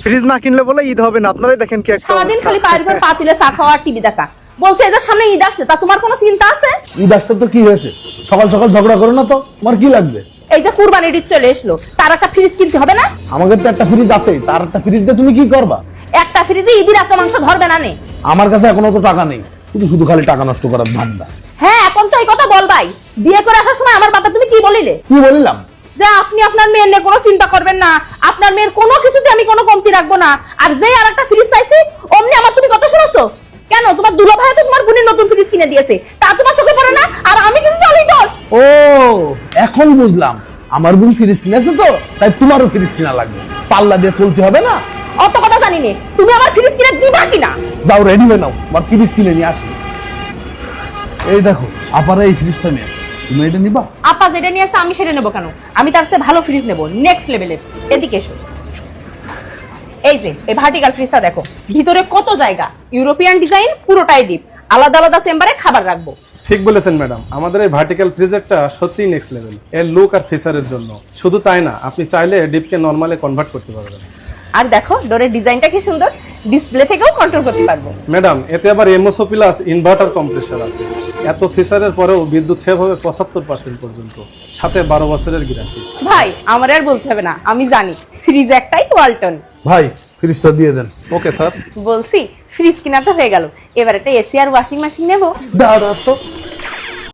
Fridge না কিনলে বলে ঈদ হবে না, আপনারাই দেখেন কি একটা সারাদিন খালি পায়ের উপর পা তুলে চা খাওয়া আর টিভি দেখা। বলছে এই যে সামনে ঈদ আসছে, তা তোমার কোনো চিন্তা আছে? ঈদ আসতে তো কি হয়েছে, সকাল সকাল ঝগড়া করো না তো, তোমার কি লাগবে? এই যে কুরবানির ঈদ চলে এসলো, তার একটা ফ্রিজ কিনতে হবে না? আমাদের তো একটা ফ্রিজ আছে, তার একটা ফ্রিজ দিয়ে তুমি কি করবা? একটা ফ্রিজে ঈদের এত মাংস ধরবে না নে। আমার কাছে এখনো তো টাকা নেই, শুধু শুধু খালি টাকা নষ্ট করার ধান্দা। হ্যাঁ, এখন তো এই কথা বলবাই। বিয়ে করে আসার সময় আমার বাবা তুমি কি বলিলে? কি বললাম? যে আপনি আপনার মেয়ের নিয়ে কোনো চিন্তা করবেন না, আপনার মেয়ের কোনো কিছুতে আমি কোনো কমতি রাখবো না। আর যে আর একটা ফ্রিজ চাইছি অমনি আমার তুমি কথা শোনাছো কেন? তোমার দুলা ভাই তো তোমার বোনের নতুন ফ্রিজ কিনে দিয়েছে, তা তোমার চোখে পড়ে না? আর আমি কিছু চালই দোষ? ও এখন বুঝলাম, আমার বোন ফ্রিজ কিনেছে তো তাই তোমারও ফ্রিজ কিনা লাগবে, পাল্লা দিয়ে চলতে হবে না। অত কথা জানি নে, তুমি আমার ফ্রিজ কিনে দিবা কিনা? যাও রেডি হয়ে নাও, আমার ফ্রিজ কিনে নিয়ে আসি। এই দেখো আপারা এই ফ্রিজটা নিয়ে আসে, তুমি এটা নিবা? আপা যেটা নিয়ে আসে আমি সেটা নেবো কেন? আমি তার চেয়ে ভালো ফ্রিজ নেবো, নেক্সট লেভেলের। এদিকে এসো। এই যে এই ভার্টিক্যাল ফ্রিজটা দেখো, ভিতরে কত জায়গা, ইউরোপিয়ান ডিজাইন, পুরোটাই ডিপ। আলাদা আলাদা চেম্বারে খাবার রাখবো। ঠিক বলেছেন ম্যাডাম, আমাদের এই ভার্টিক্যাল ফ্রিজারটা সত্যিই নেক্সট লেভেল এর লুক আর ফিচারের জন্য। শুধু তাই না, আপনি চাইলে ডিপকে নরমালে কনভার্ট করতে পারবেন। আর দেখো ডোরের ডিজাইনটা কি সুন্দর, ডিসপ্লে থেকেও কন্ট্রোল করতে পারবো। ম্যাডাম, এতে আবার এমওসও প্লাস ইনভার্টার কম্প্রেসর আছে। এত ফিচারের পরেও বিদ্যুৎ সেভ হবে 75% পর্যন্ত, সাথে 12 বছরের গ্যারান্টি। ভাই আমার আর বলতে হবে না, আমি জানি ফ্রিজ একটাই ওয়ালটন। ভাই ফ্রিজটা দিয়ে দেন। Okay sir. বলছি ফ্রিজ কিনা তো হয়ে গেল, এবার একটা এসি আর ওয়াশিং মেশিন নেবো। দাঁড়া তো,